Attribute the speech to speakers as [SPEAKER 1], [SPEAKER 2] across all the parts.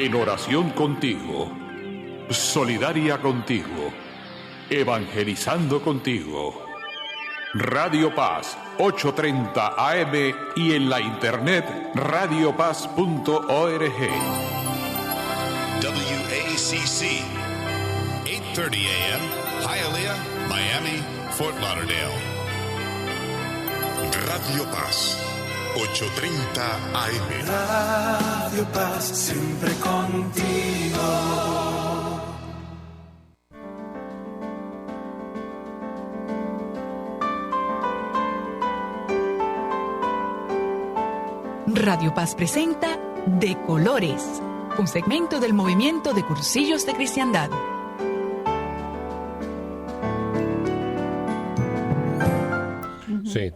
[SPEAKER 1] En oración contigo, solidaria contigo, evangelizando contigo. Radio Paz, 8:30 AM y en la internet radiopaz.org.
[SPEAKER 2] WACC, 8:30 AM, Hialeah, Miami, Fort Lauderdale. Radio Paz, 8:30 AM.
[SPEAKER 3] Radio Paz, siempre contigo.
[SPEAKER 4] Radio Paz presenta De Colores, un segmento del movimiento de Cursillos de Cristiandad.
[SPEAKER 5] Sí,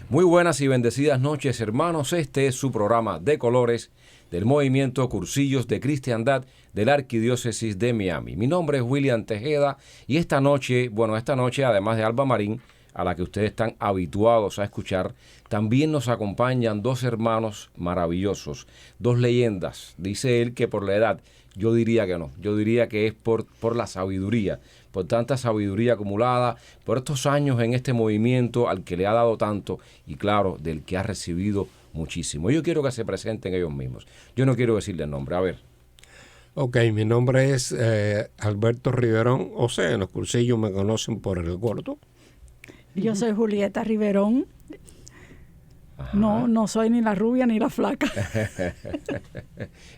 [SPEAKER 5] Muy buenas y bendecidas noches, hermanos. Este es su programa De Colores del movimiento Cursillos de Cristiandad de la Arquidiócesis de Miami. Mi nombre es William Tejeda y esta noche, además de Alba Marín, a la que ustedes están habituados a escuchar, también nos acompañan dos hermanos maravillosos, dos leyendas. Dice él que por la edad, yo diría que no, yo diría que es por la sabiduría, por tanta sabiduría acumulada, por estos años en este movimiento al que le ha dado tanto y claro, del que ha recibido muchísimo. Yo quiero que se presenten ellos mismos. Yo no quiero decirle el nombre, a ver.
[SPEAKER 6] Ok, mi nombre es Alberto Riverón, o sea, en los cursillos me conocen por el gordo.
[SPEAKER 7] Yo soy Julieta Riverón.
[SPEAKER 5] Ajá.
[SPEAKER 7] No soy ni la rubia ni la flaca.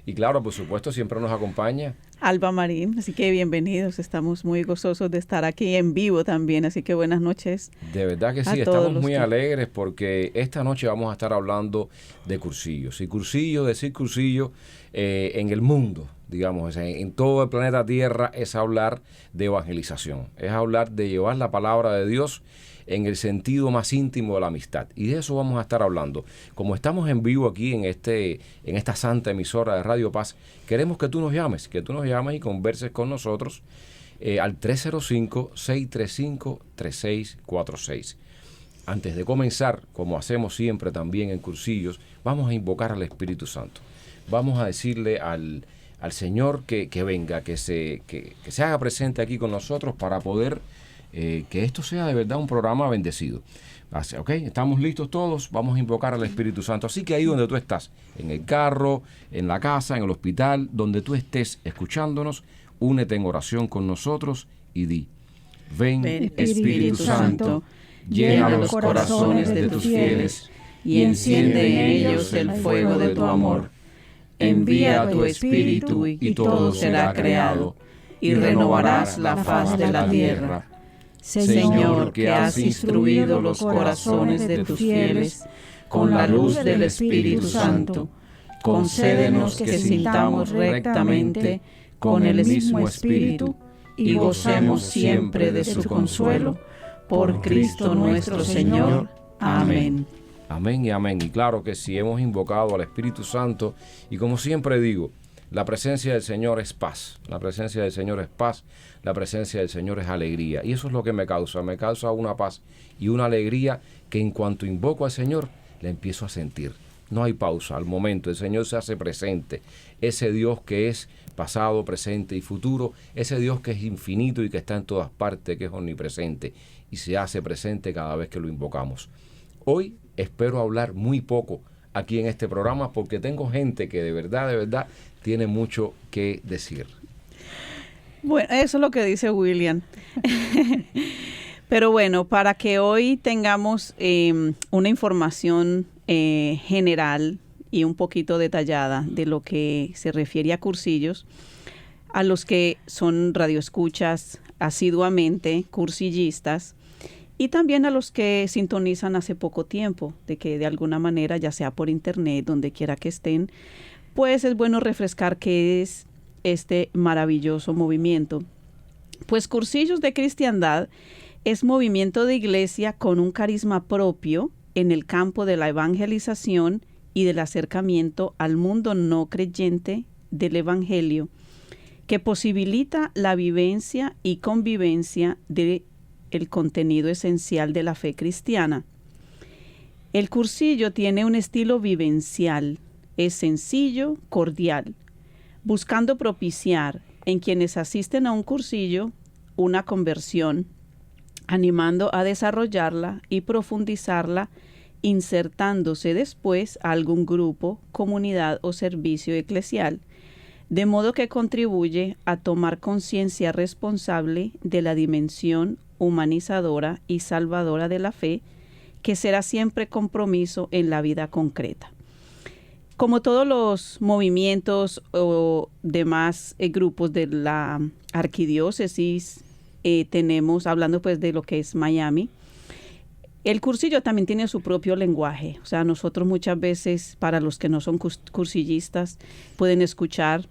[SPEAKER 5] Y claro, por supuesto, siempre nos acompaña
[SPEAKER 8] Alba Marín, así que bienvenidos. Estamos muy gozosos de estar aquí en vivo también, así que buenas noches.
[SPEAKER 5] De verdad que sí, estamos muy alegres porque esta noche vamos a estar hablando de cursillos. Y decir cursillo en el mundo, digamos, en todo el planeta Tierra, es hablar de evangelización, es hablar de llevar la palabra de Dios en el sentido más íntimo de la amistad. Y de eso vamos a estar hablando. Como estamos en vivo aquí en esta santa emisora de Radio Paz, queremos que tú nos llames y converses con nosotros al 305-635-3646. Antes de comenzar, como hacemos siempre también en cursillos, vamos a invocar al Espíritu Santo. Vamos a decirle al Señor que venga, que se haga presente aquí con nosotros para poder que esto sea de verdad un programa bendecido. Ok, estamos listos todos, vamos a invocar al Espíritu Santo. Así que ahí donde tú estás, en el carro, en la casa, en el hospital, donde tú estés escuchándonos, únete en oración con nosotros y di: ven, Espíritu Santo, llena los corazones de tus fieles y enciende en ellos el fuego de tu amor. Envía tu Espíritu y todo será creado y renovarás la faz de la tierra. Señor, que has instruido los corazones de tus fieles con la luz del Espíritu Santo, concédenos que sintamos rectamente con el mismo Espíritu y gocemos siempre de su consuelo. Por Cristo nuestro Señor. Amén. Amén y amén. Y claro que sí, hemos invocado al Espíritu Santo y como siempre digo, la presencia del Señor es paz, la presencia del Señor es paz, la presencia del Señor es alegría. Y eso es lo que me causa una paz y una alegría que en cuanto invoco al Señor, le empiezo a sentir. No hay pausa, al momento el Señor se hace presente. Ese Dios que es pasado, presente y futuro, ese Dios que es infinito y que está en todas partes, que es omnipresente y se hace presente cada vez que lo invocamos. Hoy espero hablar muy poco aquí en este programa porque tengo gente que de verdad tiene mucho que decir.
[SPEAKER 8] Bueno, eso es lo que dice William. Pero bueno, para que hoy tengamos una información general y un poquito detallada de lo que se refiere a cursillos, a los que son radioescuchas asiduamente, cursillistas, y también a los que sintonizan hace poco tiempo, de que de alguna manera, ya sea por internet, donde quiera que estén, pues es bueno refrescar qué es este maravilloso movimiento. Pues Cursillos de Cristiandad es movimiento de iglesia con un carisma propio en el campo de la evangelización y del acercamiento al mundo no creyente del Evangelio, que posibilita la vivencia y convivencia de el contenido esencial de la fe cristiana. El cursillo tiene un estilo vivencial, es sencillo, cordial, buscando propiciar en quienes asisten a un cursillo una conversión, animando a desarrollarla y profundizarla, insertándose después a algún grupo, comunidad o servicio eclesial, de modo que contribuye a tomar conciencia responsable de la dimensión humanizadora y salvadora de la fe, que será siempre compromiso en la vida concreta. Como todos los movimientos o demás grupos de la arquidiócesis, tenemos, hablando pues de lo que es Miami, el cursillo también tiene su propio lenguaje. O sea, nosotros muchas veces, para los que no son cursillistas, pueden escuchar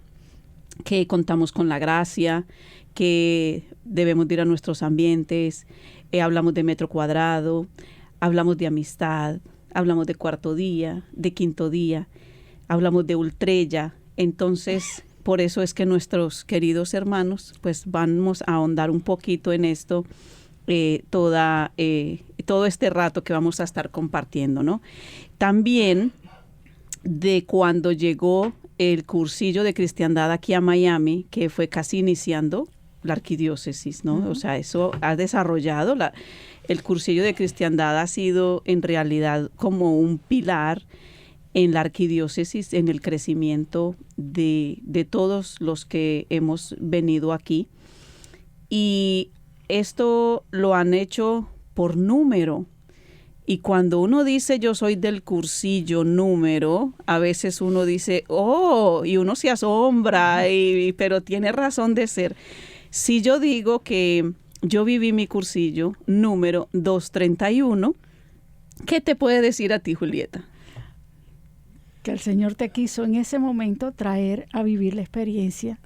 [SPEAKER 8] que contamos con la gracia, que debemos ir a nuestros ambientes, hablamos de metro cuadrado, hablamos de amistad, hablamos de cuarto día, de quinto día, hablamos de ultrella. Entonces, por eso es que nuestros queridos hermanos, pues vamos a ahondar un poquito en esto todo este rato que vamos a estar compartiendo, ¿no? También de cuando llegó el cursillo de cristiandad aquí a Miami, que fue casi iniciando la arquidiócesis, ¿no? Uh-huh. O sea, eso ha desarrollado, el cursillo de cristiandad ha sido en realidad como un pilar en la arquidiócesis, en el crecimiento de todos los que hemos venido aquí. Y esto lo han hecho por número. Y cuando uno dice yo soy del cursillo número, a veces uno dice, oh, y uno se asombra, pero tiene razón de ser. Si yo digo que yo viví mi cursillo número 231, ¿qué te puede decir a ti, Julieta?
[SPEAKER 7] Que el Señor te quiso en ese momento traer a vivir la experiencia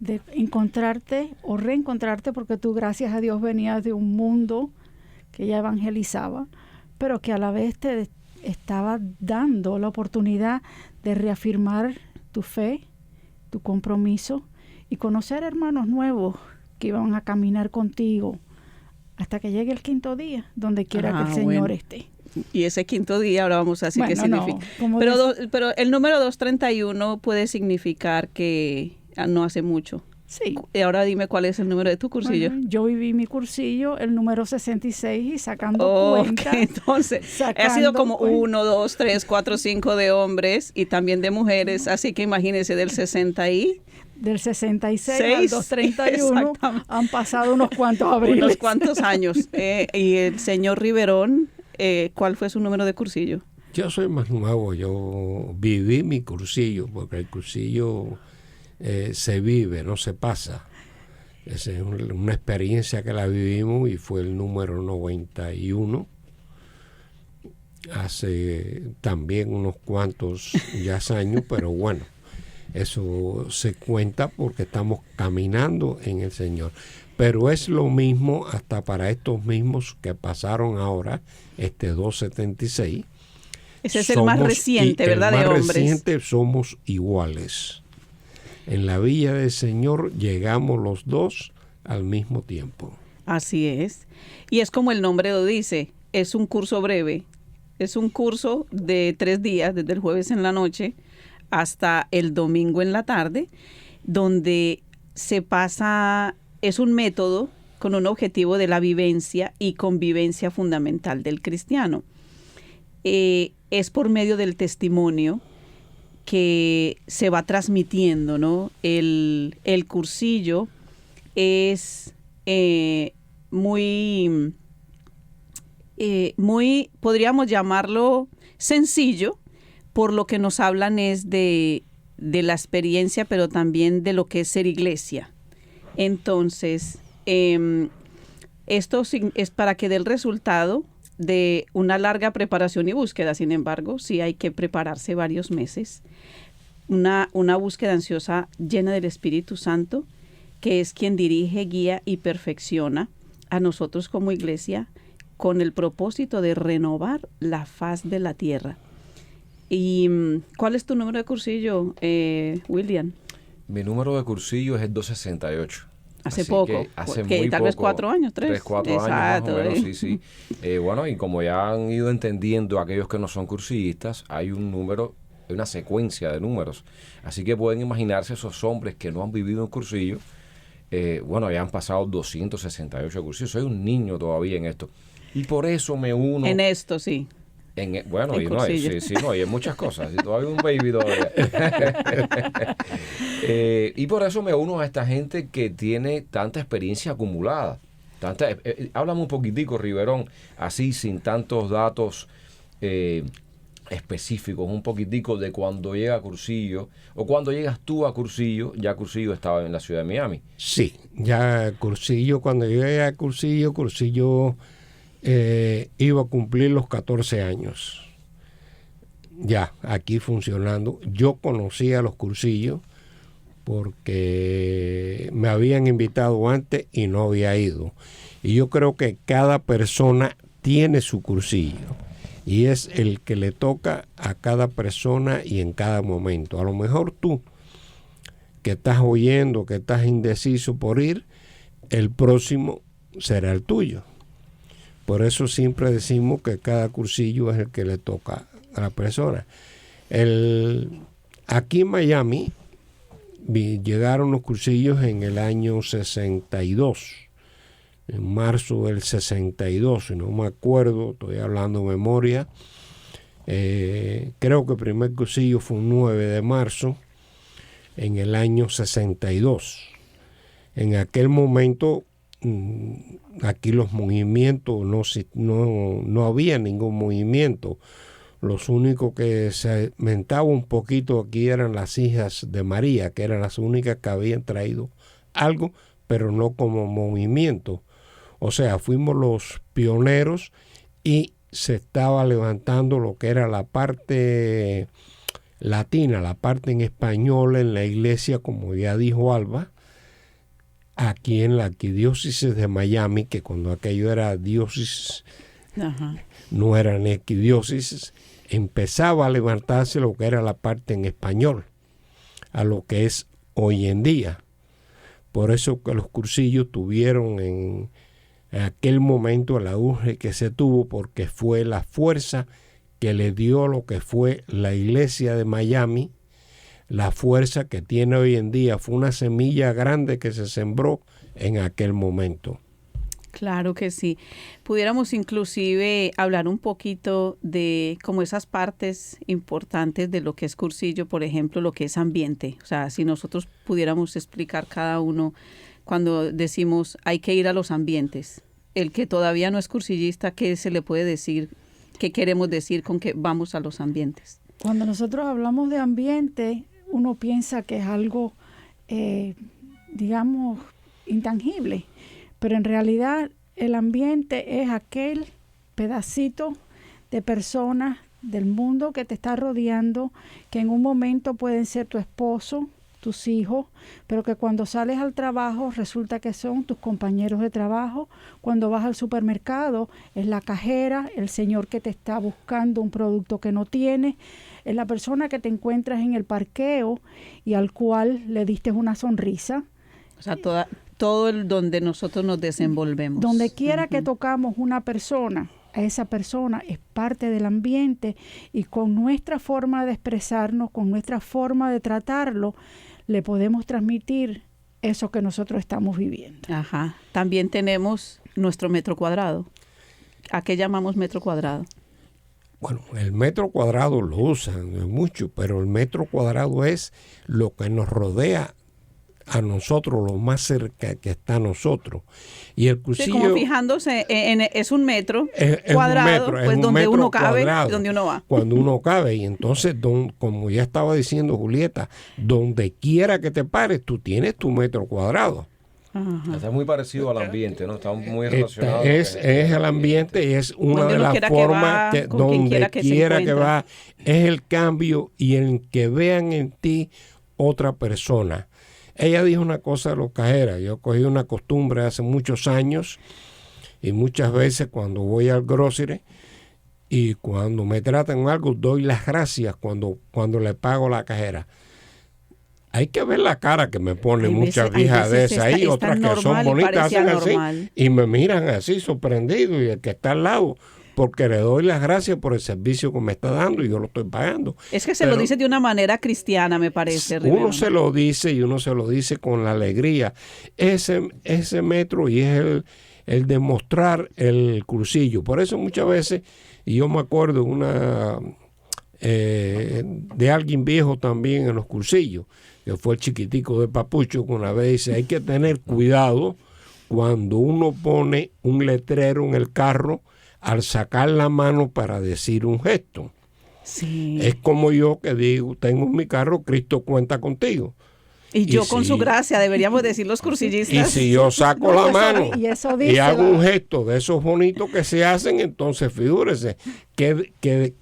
[SPEAKER 7] de encontrarte o reencontrarte, porque tú, gracias a Dios, venías de un mundo que ya evangelizaba, pero que a la vez te estaba dando la oportunidad de reafirmar tu fe, tu compromiso y conocer hermanos nuevos que iban a caminar contigo hasta que llegue el quinto día, donde quiera que el Señor esté.
[SPEAKER 8] Y ese quinto día, ahora vamos a decir qué significa. Pero el número 231 puede significar que no hace mucho.
[SPEAKER 7] Sí.
[SPEAKER 8] Y ahora dime cuál es el número de tu cursillo.
[SPEAKER 7] Bueno, yo viví mi cursillo, el número 66, y sacando cuenta.
[SPEAKER 8] Entonces, ha sido como 1, 2, 3, 4, 5 de hombres y también de mujeres. Así que imagínense, del 60 y...
[SPEAKER 7] Del 66 al 231 han pasado unos cuantos abriles.
[SPEAKER 8] Unos cuantos años. Y el señor Riverón, ¿cuál fue su número de cursillo?
[SPEAKER 6] Yo soy más nuevo, yo viví mi cursillo, porque el cursillo se vive, no se pasa. Es una experiencia que la vivimos y fue el número 91. Hace también unos cuantos ya años, pero bueno, eso se cuenta porque estamos caminando en el Señor. Pero es lo mismo hasta para estos mismos que pasaron ahora, 276.
[SPEAKER 8] Ese es el más reciente, ¿verdad? De hombres. El más reciente,
[SPEAKER 6] somos iguales. En la Villa del Señor llegamos los dos al mismo tiempo.
[SPEAKER 8] Así es. Y es como el nombre lo dice, es un curso breve. Es un curso de 3 días, desde el jueves en la noche hasta el domingo en la tarde, donde se pasa, es un método con un objetivo de la vivencia y convivencia fundamental del cristiano. Es por medio del testimonio que se va transmitiendo, ¿no? El cursillo es muy, podríamos llamarlo sencillo, por lo que nos hablan es de la experiencia, pero también de lo que es ser iglesia. Entonces, esto es para que dé el resultado de una larga preparación y búsqueda. Sin embargo, sí hay que prepararse varios meses. Una búsqueda ansiosa llena del Espíritu Santo, que es quien dirige, guía y perfecciona a nosotros como iglesia con el propósito de renovar la faz de la tierra. ¿Y cuál es tu número de cursillo, William?
[SPEAKER 5] Mi número de cursillo es el 268.
[SPEAKER 8] Hace poco,
[SPEAKER 5] hace
[SPEAKER 8] muy tal
[SPEAKER 5] poco,
[SPEAKER 8] vez 4 años, 3.
[SPEAKER 5] 4 años más o menos, sí. Bueno, y como ya han ido entendiendo aquellos que no son cursillistas, hay un número una secuencia de números. Así que pueden imaginarse esos hombres que no han vivido en cursillo. Bueno, ya han pasado 268 cursillos. Soy un niño todavía en esto. Y por eso me uno...
[SPEAKER 8] En esto, sí.
[SPEAKER 5] Bueno, y hay muchas cosas. Todavía un baby todavía. Y por eso me uno a esta gente que tiene tanta experiencia acumulada. Háblame un poquitico, Riverón, así sin tantos datos específicos, un poquitico de cuando llega a Cursillo, o cuando llegas tú a Cursillo. Ya Cursillo estaba en la ciudad de Miami.
[SPEAKER 6] Sí, ya Cursillo, cuando llegué a Cursillo iba a cumplir los 14 años. Ya, aquí funcionando. Yo conocía los cursillos porque me habían invitado antes y no había ido. Y yo creo que cada persona tiene su cursillo. Y es el que le toca a cada persona y en cada momento. A lo mejor tú, que estás oyendo, que estás indeciso por ir, el próximo será el tuyo. Por eso siempre decimos que cada cursillo es el que le toca a la persona. Aquí en Miami llegaron los cursillos en el año 62, en marzo del 62, si no me acuerdo, estoy hablando de memoria. Creo que el primer cursillo fue un 9 de marzo en el año 62. En aquel momento aquí los movimientos no había ningún movimiento. Los únicos que se mentaba un poquito aquí eran las hijas de María, que eran las únicas que habían traído algo, pero no como movimiento. O sea, fuimos los pioneros y se estaba levantando lo que era la parte latina, la parte en español en la iglesia, como ya dijo Alba, aquí en la arquidiócesis de Miami, que cuando aquello era diócesis, no era ni arquidiócesis, empezaba a levantarse lo que era la parte en español, a lo que es hoy en día. Por eso que los cursillos tuvieron en aquel momento el auge que se tuvo, porque fue la fuerza que le dio lo que fue la iglesia de Miami. La fuerza que tiene hoy en día fue una semilla grande que se sembró en aquel momento.
[SPEAKER 8] Claro que sí. Pudiéramos inclusive hablar un poquito de como esas partes importantes de lo que es cursillo, por ejemplo, lo que es ambiente. O sea, si nosotros pudiéramos explicar cada uno cuando decimos hay que ir a los ambientes. El que todavía no es cursillista, ¿qué se le puede decir? ¿Qué queremos decir con que vamos a los ambientes?
[SPEAKER 7] Cuando nosotros hablamos de ambiente, uno piensa que es algo, digamos, intangible, pero en realidad el ambiente es aquel pedacito de personas del mundo que te está rodeando, que en un momento pueden ser tu esposo, tus hijos, pero que cuando sales al trabajo resulta que son tus compañeros de trabajo. Cuando vas al supermercado es la cajera, el señor que te está buscando un producto que no tienes, es la persona que te encuentras en el parqueo y al cual le diste una sonrisa.
[SPEAKER 8] O sea, todo el donde nosotros nos desenvolvemos.
[SPEAKER 7] Donde quiera que tocamos una persona, a esa persona es parte del ambiente, y con nuestra forma de expresarnos, con nuestra forma de tratarlo, le podemos transmitir eso que nosotros estamos viviendo.
[SPEAKER 8] Ajá. También tenemos nuestro metro cuadrado. ¿A qué llamamos metro cuadrado?
[SPEAKER 6] Bueno, el metro cuadrado lo usan mucho, pero el metro cuadrado es lo que nos rodea a nosotros, lo más cerca que está a nosotros. Y el cursillo,
[SPEAKER 8] sí, como fijándose es un metro cuadrado, pues donde uno cabe, donde uno va.
[SPEAKER 6] Cuando uno cabe. Y entonces, como ya estaba diciendo Julieta, donde quiera que te pares, tú tienes tu metro cuadrado.
[SPEAKER 5] Ajá. Está muy parecido al ambiente, ¿no? Está muy relacionado.
[SPEAKER 6] Es el ambiente y es una de las formas que donde quiera que va, es el cambio y el que vean en ti otra persona. Ella dijo una cosa locajera. Yo cogí una costumbre hace muchos años y muchas veces cuando voy al grocery y cuando me tratan algo doy las gracias cuando le pago a la cajera. Hay que ver la cara que me ponen muchas viejas de esas ahí, otras que son bonitas, hacen así y me miran así sorprendido, y el que está al lado, porque le doy las gracias por el servicio que me está dando y yo lo estoy pagando.
[SPEAKER 8] Es que se lo dice de una manera cristiana, me parece.
[SPEAKER 6] Uno se lo dice y uno se lo dice con la alegría. Ese metro y es el demostrar el cursillo. Por eso muchas veces, y yo me acuerdo de alguien viejo también en los cursillos, que fue el chiquitico de Papucho, que una vez dice, hay que tener cuidado cuando uno pone un letrero en el carro al sacar la mano para decir un gesto.
[SPEAKER 8] Sí.
[SPEAKER 6] Es como yo que digo, tengo en mi carro, Cristo cuenta contigo.
[SPEAKER 8] Y yo con su gracia, deberíamos decir los cursillistas.
[SPEAKER 6] Y si yo saco la mano y hago un gesto de esos bonitos que se hacen, entonces figúrese que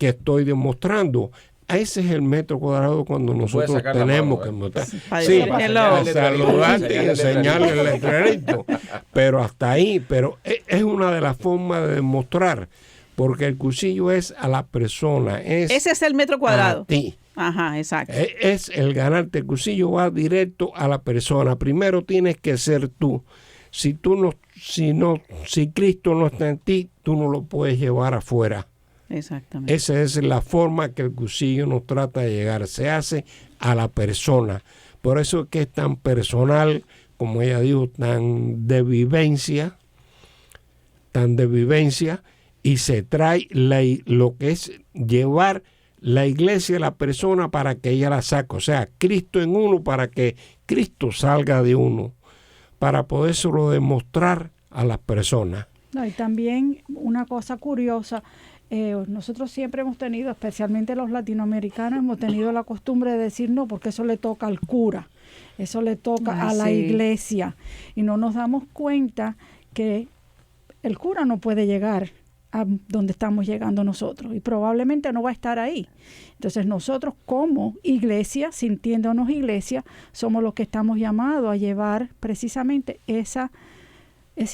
[SPEAKER 6] estoy demostrando. Ese es el metro cuadrado cuando nosotros tenemos que mostrar. Sí, saludarte y enseñarle el letrerito. Pero hasta ahí, pero es una de las formas de demostrar, porque el cursillo es a la persona.
[SPEAKER 8] Ese es el metro cuadrado.
[SPEAKER 6] A ti.
[SPEAKER 8] Ajá, exacto.
[SPEAKER 6] Es el ganarte. El cursillo va directo a la persona. Primero tienes que ser tú. Si Cristo no está en ti, tú no lo puedes llevar afuera.
[SPEAKER 8] Exactamente.
[SPEAKER 6] Esa es la forma que el cursillo nos trata de llegar. Se hace a la persona. Por eso es que es tan personal, como ella dijo, tan de vivencia, y se trae lo que es llevar la iglesia a la persona para que ella la saque. O sea, Cristo en uno para que Cristo salga de uno, para podérselo demostrar a las personas.
[SPEAKER 7] No, y también una cosa curiosa, nosotros siempre hemos tenido, especialmente los latinoamericanos, hemos tenido la costumbre de decir no, porque eso le toca al cura, eso le toca a la iglesia, y no nos damos cuenta que el cura no puede llegar a donde estamos llegando nosotros y probablemente no va a estar ahí. Entonces nosotros como iglesia, sintiéndonos iglesia, somos los que estamos llamados a llevar precisamente ese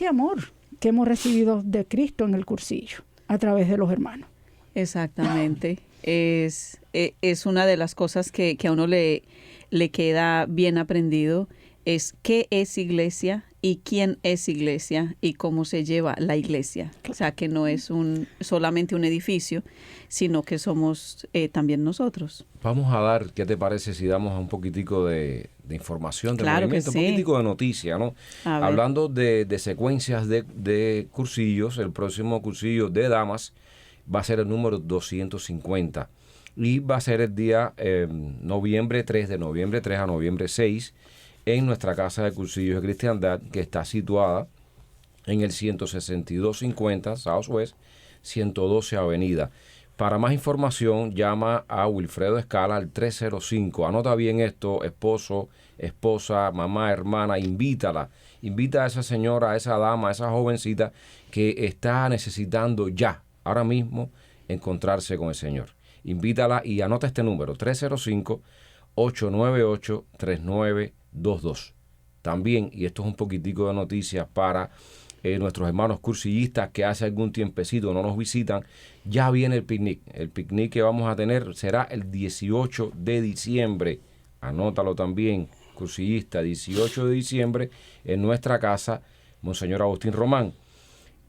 [SPEAKER 7] amor que hemos recibido de Cristo en el cursillo a través de los hermanos.
[SPEAKER 8] Exactamente. Es una de las cosas que a uno le queda bien aprendido, es qué es iglesia y quién es iglesia y cómo se lleva la iglesia. O sea, que no es solamente un edificio, sino que somos también nosotros.
[SPEAKER 5] Vamos a dar, ¿qué te parece si damos un poquitico de información del
[SPEAKER 8] Claro
[SPEAKER 5] movimiento?
[SPEAKER 8] que sí.
[SPEAKER 5] Un poquitico de noticia, ¿no? Hablando de secuencias de cursillos, el próximo cursillo de damas va a ser el número 250 y va a ser el día noviembre 3 a noviembre 6 en nuestra casa de cursillos de cristiandad, que está situada en el 16250 Southwest 112 Avenida. Para más información, llama a Wilfredo Escala al 305. Anota bien esto, esposo, esposa, mamá, hermana, invítala. Invita a esa señora, a esa dama, a esa jovencita que está necesitando ya, ahora mismo, encontrarse con el Señor. Invítala y anota este número, 305-898-3922. También, y esto es un poquitico de noticias para nuestros hermanos cursillistas que hace algún tiempecito no nos visitan, ya viene el picnic. El picnic que vamos a tener será el 18 de diciembre. Anótalo también, cursillista, 18 de diciembre en nuestra casa, Monseñor Agustín Román.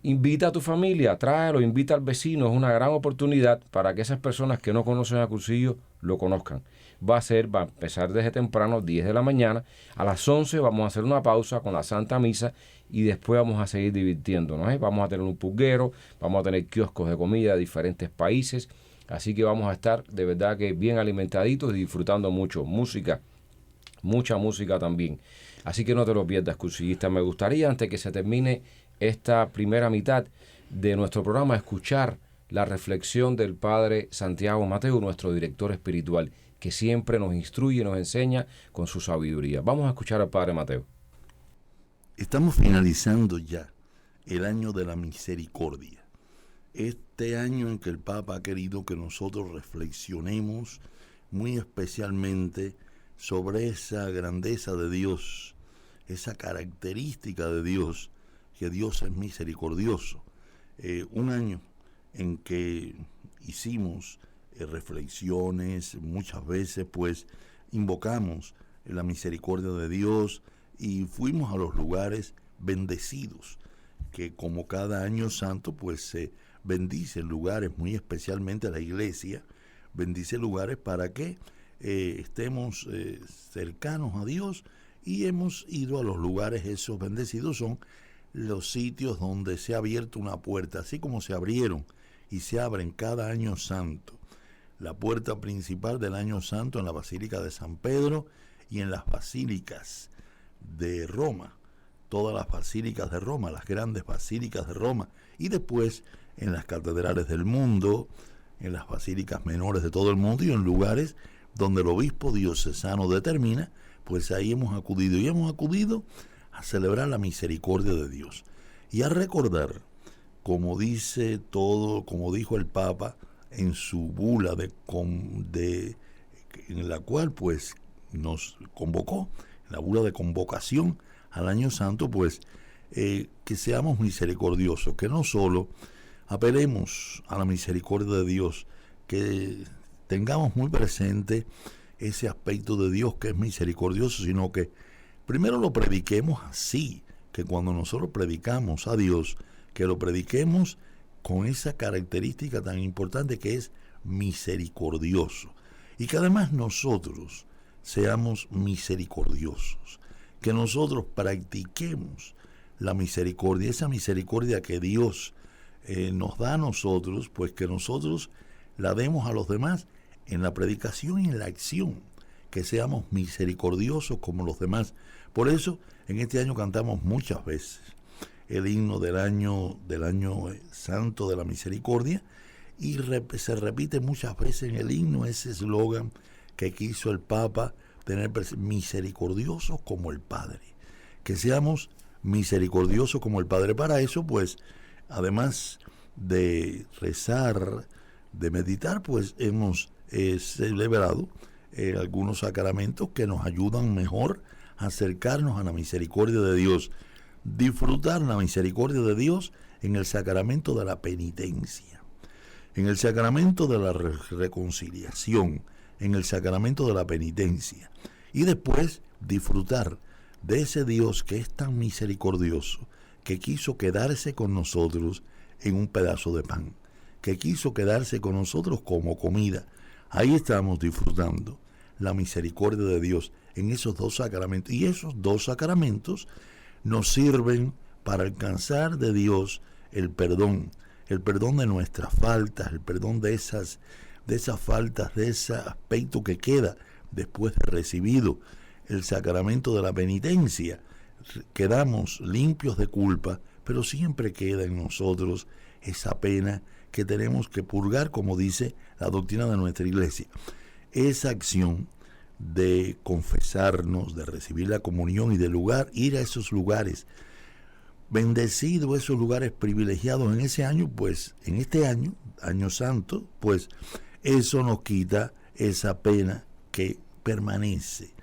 [SPEAKER 5] Invita a tu familia, tráelo, invita al vecino. Es una gran oportunidad para que esas personas que no conocen a Cursillo lo conozcan. Va a empezar desde temprano, 10 de la mañana. A las 11 vamos a hacer una pausa con la Santa Misa y después vamos a seguir divirtiéndonos. Vamos a tener un pulguero, vamos a tener kioscos de comida de diferentes países. Así que vamos a estar de verdad que bien alimentaditos y disfrutando mucho. Música, mucha música también. Así que no te lo pierdas, cursillista. Me gustaría, antes que se termine esta primera mitad de nuestro programa, escuchar la reflexión del Padre Santiago Mateo, nuestro director espiritual, que siempre nos instruye y nos enseña con su sabiduría. Vamos a escuchar al Padre Mateo.
[SPEAKER 9] Estamos finalizando ya el año de la misericordia. Este año en que el Papa ha querido que nosotros reflexionemos muy especialmente sobre esa grandeza de Dios, esa característica de Dios, que Dios es misericordioso. Un año en que hicimos reflexiones, muchas veces pues invocamos la misericordia de Dios y fuimos a los lugares bendecidos que como cada año santo pues se bendice lugares, muy especialmente la iglesia, bendice lugares para que estemos cercanos a Dios, y hemos ido a los lugares esos bendecidos. Son los sitios donde se ha abierto una puerta, así como se abrieron y se abren cada año santo. La puerta principal del año santo en la Basílica de San Pedro y en las basílicas de Roma, todas las basílicas de Roma, las grandes basílicas de Roma, y después en las catedrales del mundo, en las basílicas menores de todo el mundo, y en lugares donde el obispo diocesano determina, pues ahí hemos acudido, y hemos acudido a celebrar la misericordia de Dios y a recordar, como dice todo, como dijo el Papa en su bula en la cual pues nos convocó, la bula de convocación al año santo, pues que seamos misericordiosos, que no solo apelemos a la misericordia de Dios, que tengamos muy presente ese aspecto de Dios que es misericordioso, sino que primero lo prediquemos así, que cuando nosotros predicamos a Dios, que lo prediquemos con esa característica tan importante que es misericordioso, y que además nosotros seamos misericordiosos, que nosotros practiquemos la misericordia, esa misericordia que Dios nos da a nosotros, pues que nosotros la demos a los demás en la predicación y en la acción, que seamos misericordiosos como los demás. Por eso en este año cantamos muchas veces el himno del año santo de la misericordia, y se repite muchas veces en el himno ese eslogan que quiso el Papa tener: misericordiosos como el Padre, que seamos misericordiosos como el Padre. Para eso, pues, además de rezar, de meditar, pues hemos celebrado algunos sacramentos que nos ayudan mejor a acercarnos a la misericordia de Dios. Disfrutar la misericordia de Dios en el sacramento de la penitencia, en el sacramento de la reconciliación, en el sacramento de la penitencia, y después disfrutar de ese Dios que es tan misericordioso, que quiso quedarse con nosotros en un pedazo de pan, que quiso quedarse con nosotros como comida. Ahí estamos disfrutando la misericordia de Dios en esos dos sacramentos, y esos dos sacramentos nos sirven para alcanzar de Dios el perdón de nuestras faltas, el perdón de esas faltas, de ese aspecto que queda después de recibido el sacramento de la penitencia. Quedamos limpios de culpa, pero siempre queda en nosotros esa pena que tenemos que purgar, como dice la doctrina de nuestra iglesia. Esa acción de confesarnos, de recibir la comunión y de ir a esos lugares, bendecido esos lugares privilegiados en ese año, pues en este año santo, pues eso nos quita esa pena que permanece,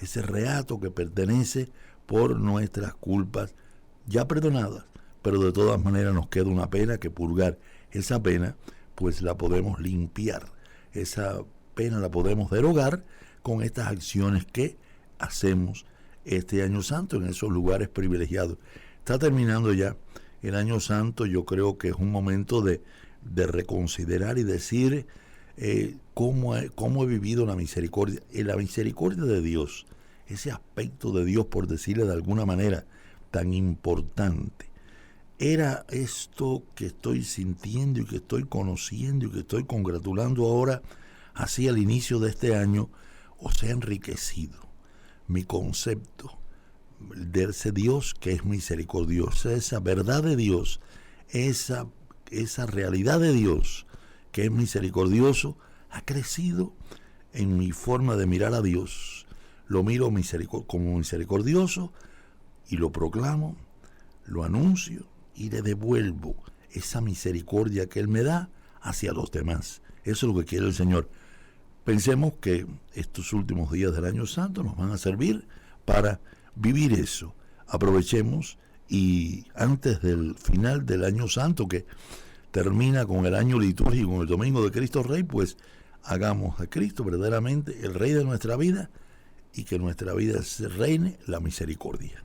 [SPEAKER 9] ese reato que pertenece por nuestras culpas ya perdonadas, pero de todas maneras nos queda una pena que purgar. Esa pena pues la podemos limpiar, esa pena la podemos derogar con estas acciones que hacemos este año santo en esos lugares privilegiados. Está terminando ya el año santo. Yo creo que es un momento de reconsiderar y decir cómo he vivido la misericordia. La misericordia de Dios, ese aspecto de Dios, por decirle de alguna manera, tan importante. Era esto que estoy sintiendo y que estoy conociendo y que estoy congratulando ahora, así al inicio de este año, o sea, enriquecido mi concepto de ese Dios que es misericordioso, esa verdad de Dios, esa realidad de Dios que es misericordioso, ha crecido en mi forma de mirar a Dios. Lo miro como misericordioso y lo proclamo, lo anuncio y le devuelvo esa misericordia que Él me da hacia los demás. Eso es lo que quiere el Señor. Pensemos que estos últimos días del año santo nos van a servir para vivir eso. Aprovechemos, y antes del final del año santo, que termina con el año litúrgico, con el domingo de Cristo Rey, pues hagamos a Cristo verdaderamente el Rey de nuestra vida, y que nuestra vida se reine la misericordia.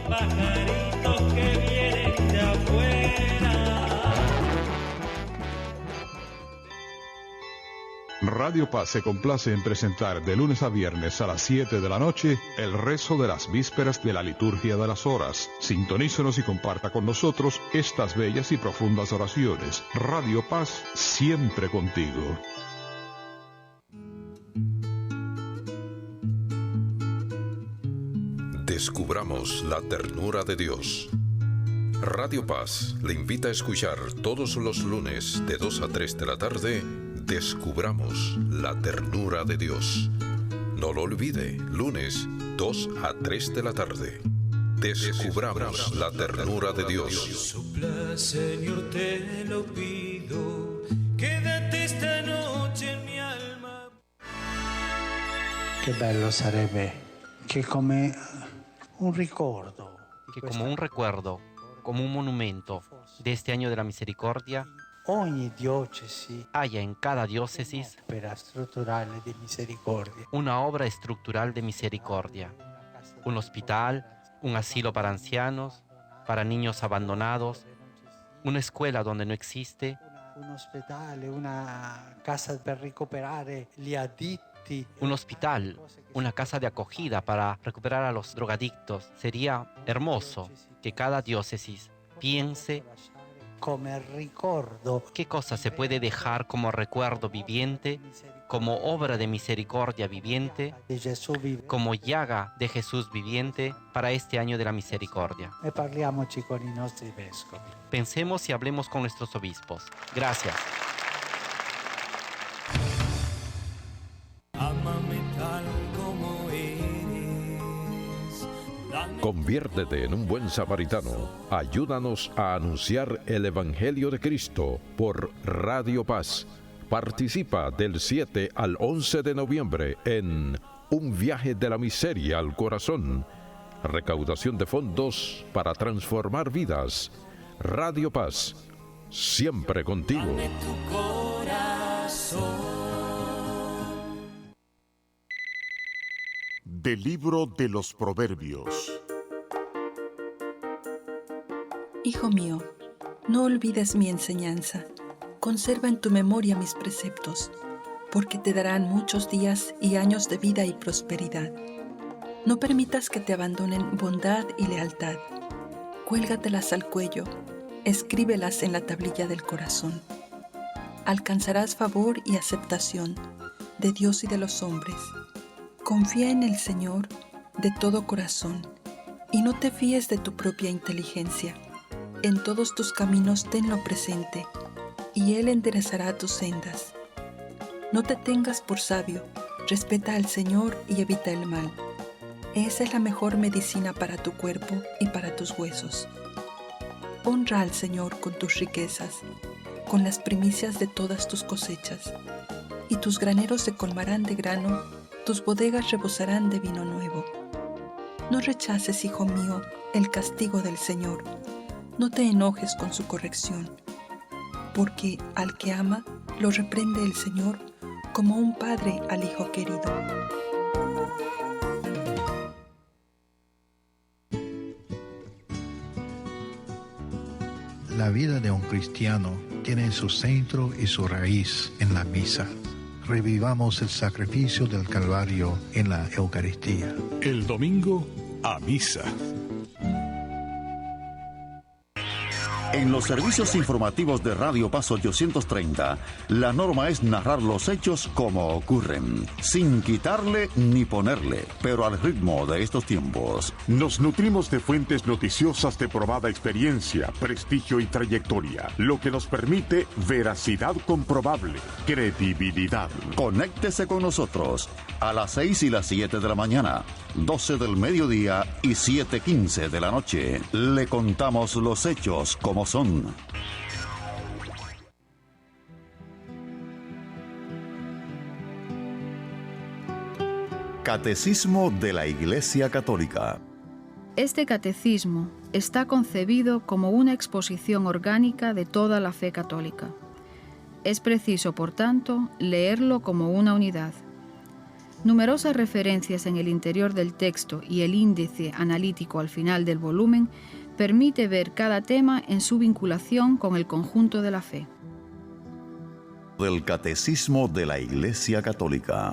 [SPEAKER 3] pajaritos que vienen de afuera.
[SPEAKER 1] Radio Paz se complace en presentar de lunes a viernes a las 7 de la noche el rezo de las vísperas de la liturgia de las horas. Sintonícenos y comparta con nosotros estas bellas y profundas oraciones. Radio Paz, siempre contigo.
[SPEAKER 2] Descubramos la ternura de Dios. Radio Paz le invita a escuchar todos los lunes de 2 a 3 de la tarde. Descubramos la ternura de Dios. No lo olvide, lunes 2 a 3 de la tarde. Descubramos la ternura de Dios.
[SPEAKER 3] Sopla, Señor, te lo pido. Quédate esta noche en mi alma.
[SPEAKER 10] Che bello sarebbe che come un ricordo.
[SPEAKER 11] Que como un recuerdo, como un monumento de este año de la misericordia,
[SPEAKER 10] Ogni diocesi
[SPEAKER 11] haya en cada diócesis
[SPEAKER 10] opera strutturale di misericordia.
[SPEAKER 11] una obra estructural de misericordia, un hospital, un asilo para ancianos, para niños abandonados, una escuela donde no existe,
[SPEAKER 10] Un ospedale, una casa per recuperare gli additti.
[SPEAKER 11] un hospital, una casa de acogida para recuperar a los drogadictos. Sería hermoso que cada diócesis piense
[SPEAKER 10] come ricordo.
[SPEAKER 11] ¿Qué cosa se puede dejar como recuerdo viviente, como obra de misericordia viviente, como llaga de Jesús viviente para este año de la misericordia?
[SPEAKER 10] E parliamoci con i nostri vescovi.
[SPEAKER 11] Pensemos y hablemos con nuestros obispos. Gracias.
[SPEAKER 3] Ámame tal como eres.
[SPEAKER 12] Conviértete en un buen samaritano. Ayúdanos a anunciar el Evangelio de Cristo por Radio Paz. Participa del 7 al 11 de noviembre en Un viaje de la miseria al corazón. Recaudación de fondos para transformar vidas. Radio Paz, siempre contigo.
[SPEAKER 3] Dame tu corazón.
[SPEAKER 13] Del libro de los Proverbios.
[SPEAKER 14] Hijo mío, no olvides mi enseñanza. Conserva en tu memoria mis preceptos, porque te darán muchos días y años de vida y prosperidad. No permitas que te abandonen bondad y lealtad. Cuélgatelas al cuello, escríbelas en la tablilla del corazón. Alcanzarás favor y aceptación de Dios y de los hombres. Confía en el Señor de todo corazón y no te fíes de tu propia inteligencia. En todos tus caminos tenlo presente y Él enderezará tus sendas. No te tengas por sabio, respeta al Señor y evita el mal. Esa es la mejor medicina para tu cuerpo y para tus huesos. Honra al Señor con tus riquezas, con las primicias de todas tus cosechas, y tus graneros se colmarán de grano, tus bodegas rebosarán de vino nuevo. No rechaces, hijo mío, el castigo del Señor. No te enojes con su corrección, porque al que ama lo reprende el Señor como un padre al hijo querido.
[SPEAKER 15] La vida de un cristiano tiene su centro y su raíz en la misa. Revivamos el sacrificio del Calvario en la Eucaristía.
[SPEAKER 1] El domingo a misa.
[SPEAKER 16] En los servicios informativos de Radio Paz 830, la norma es narrar los hechos como ocurren, sin quitarle ni ponerle, pero al ritmo de estos tiempos.
[SPEAKER 13] Nos nutrimos de fuentes noticiosas de probada experiencia, prestigio y trayectoria, lo que nos permite veracidad comprobable, credibilidad.
[SPEAKER 16] Conéctese con nosotros a las 6 y las 7 de la mañana, 12 del mediodía y 7:15 de la noche. Le contamos los hechos como son. Catecismo de la Iglesia Católica.
[SPEAKER 17] Este catecismo está concebido como una exposición orgánica de toda la fe católica. Es preciso, por tanto, leerlo como una unidad. Numerosas referencias en el interior del texto y el índice analítico al final del volumen permite ver cada tema en su vinculación con el conjunto de la fe.
[SPEAKER 16] Del Catecismo de la Iglesia Católica.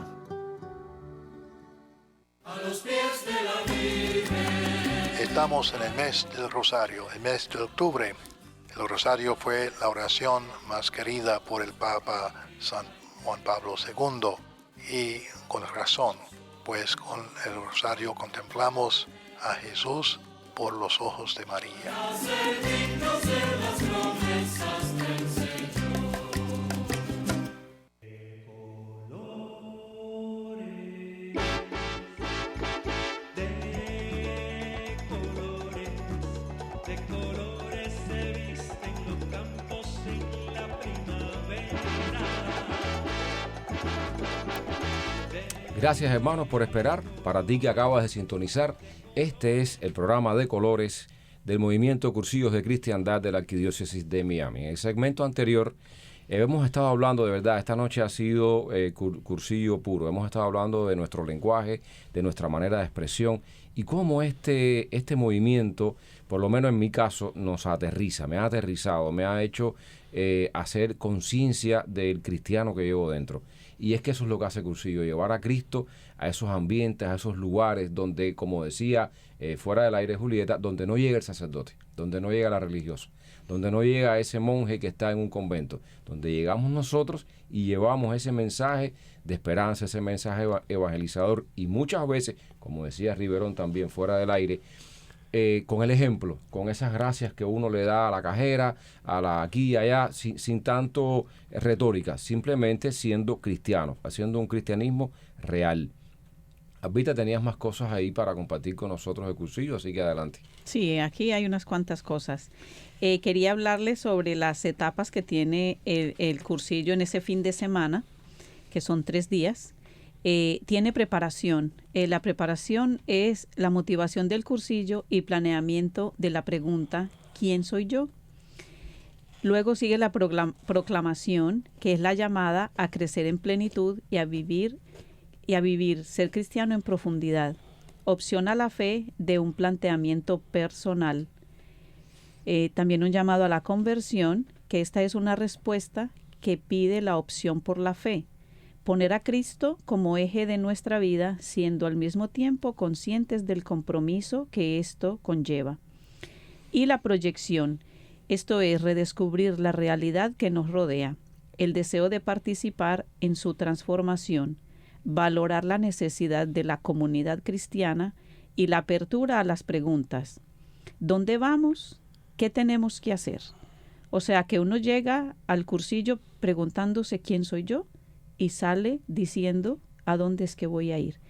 [SPEAKER 3] A los pies de la Virgen.
[SPEAKER 15] Estamos en el mes del Rosario, el mes de octubre. El Rosario fue la oración más querida por el Papa San Juan Pablo II. Y con razón, pues con el Rosario contemplamos a Jesús por los ojos de María.
[SPEAKER 5] Gracias, hermanos, por esperar. Para ti que acabas de sintonizar, este es el programa de colores del Movimiento Cursillos de Cristiandad de la Arquidiócesis de Miami. En el segmento anterior hemos estado hablando, de verdad, esta noche ha sido cursillo puro. Hemos estado hablando de nuestro lenguaje, de nuestra manera de expresión y cómo este movimiento, por lo menos en mi caso, nos aterriza, me ha aterrizado, me ha hecho hacer conciencia del cristiano que llevo dentro. Y es que eso es lo que hace Cursillo, llevar a Cristo a esos ambientes, a esos lugares donde, como decía fuera del aire Julieta, donde no llega el sacerdote, donde no llega la religiosa, donde no llega ese monje que está en un convento, donde llegamos nosotros y llevamos ese mensaje de esperanza, ese mensaje evangelizador y muchas veces, como decía Riverón también fuera del aire, con el ejemplo, con esas gracias que uno le da a la cajera, a la aquí y allá, sin tanto retórica, simplemente siendo cristiano, haciendo un cristianismo real. Albita, tenías más cosas ahí para compartir con nosotros de Cursillo, así que adelante.
[SPEAKER 8] Sí, aquí hay unas cuantas cosas. Quería hablarles sobre las etapas que tiene el Cursillo en ese fin de semana, que son 3 días. Tiene preparación. La preparación es la motivación del cursillo y planeamiento de la pregunta ¿quién soy yo? Luego sigue la proclamación, que es la llamada a crecer en plenitud y a vivir ser cristiano en profundidad. Opción a la fe de un planteamiento personal. También un llamado a la conversión, que esta es una respuesta que pide la opción por la fe. Poner a Cristo como eje de nuestra vida, siendo al mismo tiempo conscientes del compromiso que esto conlleva. Y la proyección, esto es redescubrir la realidad que nos rodea, el deseo de participar en su transformación, valorar la necesidad de la comunidad cristiana y la apertura a las preguntas. ¿Dónde vamos? ¿Qué tenemos que hacer? O sea, que uno llega al cursillo preguntándose ¿quién soy yo? Y sale diciendo a dónde es que voy a ir.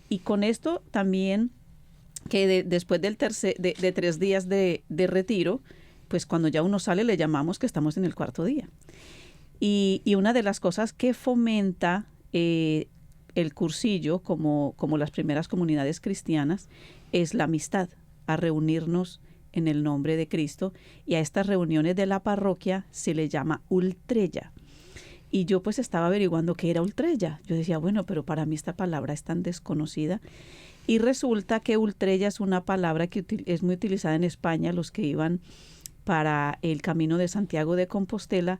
[SPEAKER 8] Y con esto también, que después de 3 días de retiro, pues cuando ya uno sale le llamamos que estamos en el 4º día. Y una de las cosas que fomenta el cursillo, como las primeras comunidades cristianas, es la amistad, a reunirnos en el nombre de Cristo. Y a estas reuniones de la parroquia se le llama ultrella. Y yo pues estaba averiguando qué era ultrella. Yo decía, bueno, pero para mí esta palabra es tan desconocida. Y resulta que ultrella es una palabra que es muy utilizada en España, los que iban para el Camino de Santiago de Compostela,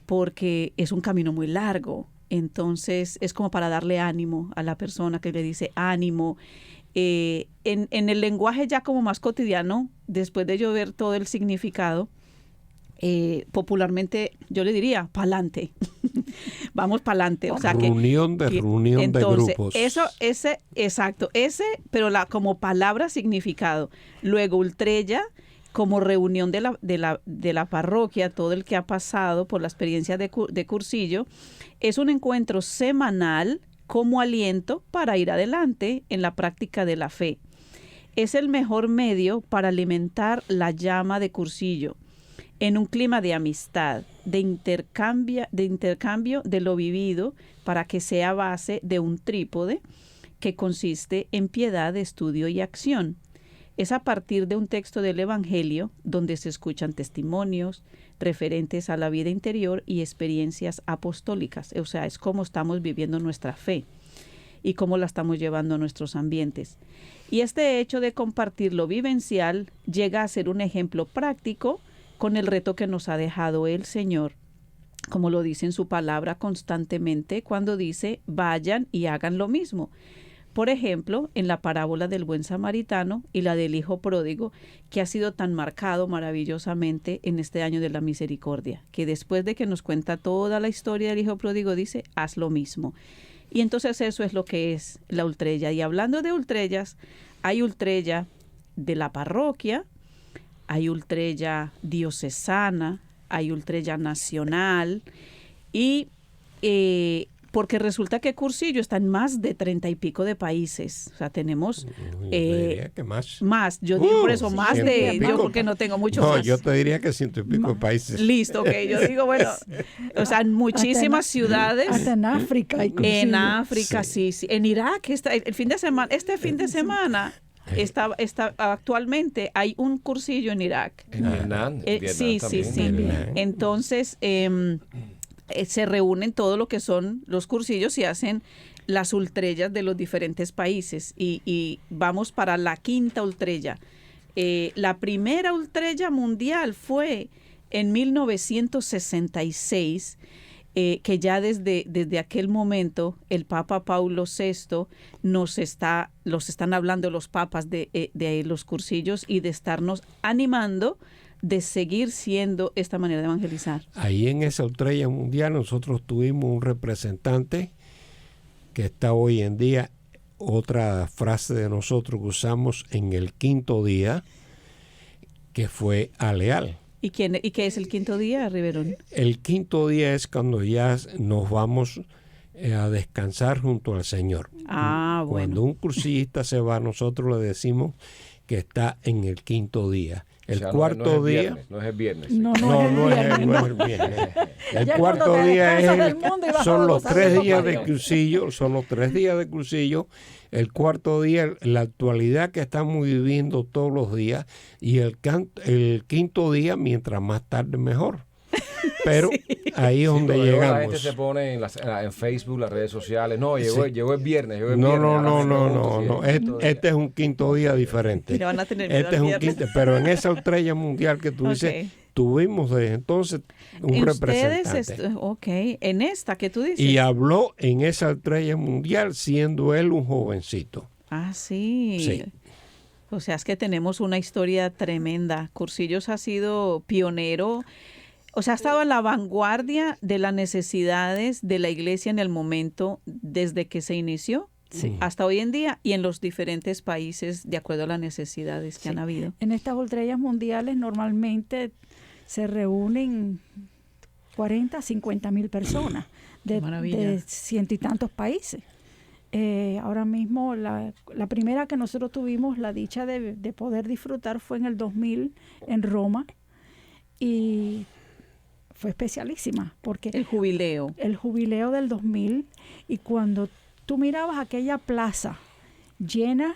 [SPEAKER 8] porque es un camino muy largo. Entonces es como para darle ánimo a la persona, que le dice ánimo. En el lenguaje ya como más cotidiano, después de yo ver todo el significado, popularmente yo le diría pa'lante. Vamos pa'lante. O sea,
[SPEAKER 6] reunión de grupos.
[SPEAKER 8] Exacto, pero como palabra significado. Luego ultrella como reunión de la parroquia, todo el que ha pasado por la experiencia de cursillo, es un encuentro semanal como aliento para ir adelante en la práctica de la fe. Es el mejor medio para alimentar la llama de cursillo en un clima de amistad, de intercambio de lo vivido, para que sea base de un trípode que consiste en piedad, estudio y acción. Es a partir de un texto del Evangelio donde se escuchan testimonios referentes a la vida interior y experiencias apostólicas. O sea, es como estamos viviendo nuestra fe. y cómo la estamos llevando a nuestros ambientes. Y este hecho de compartir lo vivencial llega a ser un ejemplo práctico con el reto que nos ha dejado el Señor, como lo dice en su palabra constantemente cuando dice, vayan y hagan lo mismo. Por ejemplo, en la parábola del buen samaritano y la del hijo pródigo, que ha sido tan marcado maravillosamente en este año de la misericordia, que después de que nos cuenta toda la historia del hijo pródigo, dice, haz lo mismo. Y entonces eso es lo que es la ultrella. Y hablando de ultrellas, hay ultrella de la parroquia, hay ultrella diocesana, hay ultrella nacional y porque resulta que Cursillo está en más de 30 y pico de países. O sea, tenemos
[SPEAKER 6] diría que más.
[SPEAKER 8] Más, yo digo por eso, más de yo porque no tengo mucho más.
[SPEAKER 6] No, yo te diría que 100 y pico de países.
[SPEAKER 8] Listo, ok, yo digo, bueno, o sea, en muchísimas ciudades.
[SPEAKER 7] Hasta en África hay Cursillo.
[SPEAKER 8] En África, sí. En Irak, este fin de semana, actualmente hay un cursillo en Irak.
[SPEAKER 5] En Vietnam.
[SPEAKER 8] Sí. Entonces, se reúnen todo lo que son los cursillos y hacen las ultrellas de los diferentes países. Y vamos para la quinta ultrella. La primera ultrella mundial fue en 1966, que ya desde aquel momento el Papa Paulo VI los están hablando los papas de los cursillos y de estarnos animando de seguir siendo esta manera de evangelizar.
[SPEAKER 6] Ahí en esa ultrella mundial nosotros tuvimos un representante que está hoy en día, otra frase de nosotros que usamos en el quinto día, que fue Aleal.
[SPEAKER 8] ¿Y qué es el quinto día, Riverón?
[SPEAKER 6] El quinto día es cuando ya nos vamos a descansar junto al Señor.
[SPEAKER 8] Bueno.
[SPEAKER 6] Cuando un cursillista se va, nosotros le decimos que está en el quinto día. El cuarto día...
[SPEAKER 5] No es el viernes.
[SPEAKER 6] No es el viernes. El cuarto día son los 3 días de cursillo. Son los 3 días de cursillo. El cuarto día, la actualidad que estamos viviendo todos los días. Y el quinto día, mientras más tarde, mejor. Pero ahí es donde llegamos.
[SPEAKER 5] La gente se pone en Facebook, las redes sociales. No, llegó el viernes.
[SPEAKER 6] No. Este es un quinto día diferente. Este es un quinto, pero en esa ultrella mundial que tú dices, tuvimos desde entonces un representante.
[SPEAKER 8] En esta que tú dices.
[SPEAKER 6] Y habló en esa ultrella mundial siendo él un jovencito.
[SPEAKER 8] Sí. O sea, es que tenemos una historia tremenda. Cursillos ha sido pionero. O sea, ha estado a la vanguardia de las necesidades de la iglesia en el momento desde que se inició hasta hoy en día y en los diferentes países de acuerdo a las necesidades que han habido.
[SPEAKER 7] En estas ultrellas mundiales normalmente se reúnen 40, 50 mil personas de 100 y tantos países. Ahora mismo la primera que nosotros tuvimos la dicha de poder disfrutar fue en el 2000 en Roma y fue especialísima porque el jubileo del 2000, y cuando tú mirabas aquella plaza llena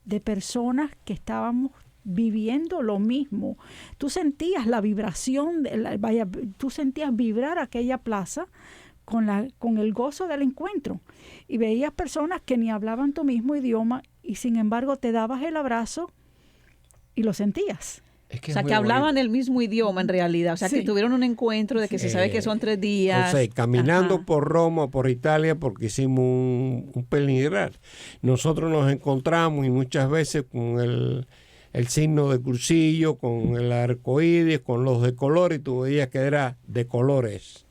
[SPEAKER 7] de personas que estábamos viviendo lo mismo, tú sentías la vibración, tú sentías vibrar aquella plaza con el gozo del encuentro, y veías personas que ni hablaban tu mismo idioma y sin embargo te dabas el abrazo y lo sentías.
[SPEAKER 8] O sea, que hablaban el mismo idioma en realidad. O sea, que tuvieron un encuentro de que se sabe que son 3 días.
[SPEAKER 6] O sea, caminando por Roma, por Italia, porque hicimos un peregrinar. Nosotros nos encontramos y muchas veces con el signo de cursillo, con el arcoíris, con los de color, y tú veías que era de colores.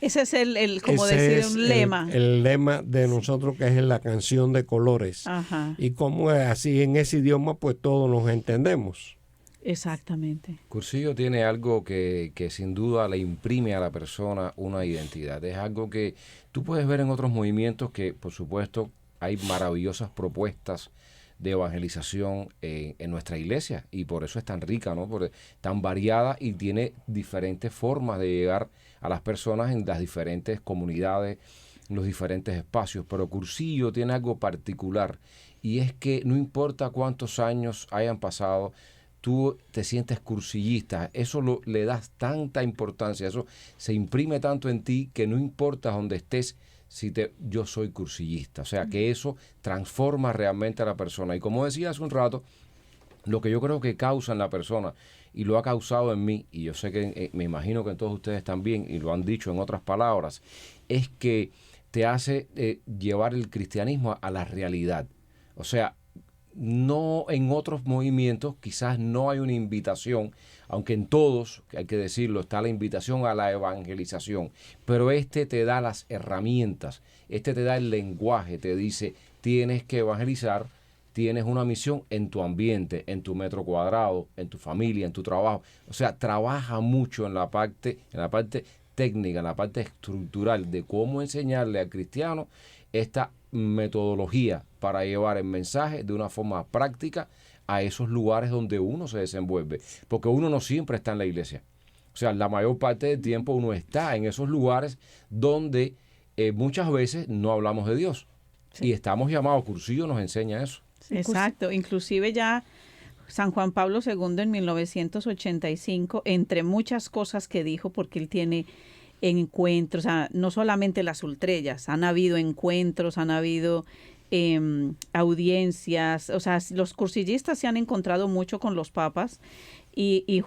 [SPEAKER 8] Ese es como decir, un lema.
[SPEAKER 6] El lema de nosotros, que es la canción de colores. Y como es así en ese idioma, pues todos nos entendemos.
[SPEAKER 8] Exactamente.
[SPEAKER 5] Cursillo tiene algo que sin duda le imprime a la persona una identidad. Es algo que tú puedes ver en otros movimientos que, por supuesto, hay maravillosas propuestas de evangelización en nuestra iglesia, y por eso es tan rica, ¿no? Porque tan variada y tiene diferentes formas de llegar a las personas en las diferentes comunidades, en los diferentes espacios. Pero Cursillo tiene algo particular, y es que no importa cuántos años hayan pasado, tú te sientes cursillista. Eso le das tanta importancia, eso se imprime tanto en ti que no importa dónde estés, yo soy cursillista. O sea, que eso transforma realmente a la persona. Y como decía hace un rato, lo que yo creo que causa en la persona, y lo ha causado en mí, y yo sé que me imagino que en todos ustedes también, y lo han dicho en otras palabras, es que te hace llevar el cristianismo a la realidad. O sea, no en otros movimientos quizás no hay una invitación, aunque en todos, hay que decirlo, está la invitación a la evangelización, pero este te da las herramientas, este te da el lenguaje, te dice, tienes que evangelizar, tienes una misión en tu ambiente, en tu metro cuadrado, en tu familia, en tu trabajo. O sea, trabaja mucho en la parte técnica, en la parte estructural de cómo enseñarle al cristiano esta metodología para llevar el mensaje de una forma práctica a esos lugares donde uno se desenvuelve, porque uno no siempre está en la iglesia. O sea, la mayor parte del tiempo uno está en esos lugares donde muchas veces no hablamos de Dios. Sí. Y estamos llamados, Cursillo nos enseña eso.
[SPEAKER 8] Exacto, inclusive ya San Juan Pablo II en 1985, entre muchas cosas que dijo, porque él tiene encuentros, o sea, no solamente las ultrellas, han habido encuentros, han habido audiencias, o sea, los cursillistas se han encontrado mucho con los papas y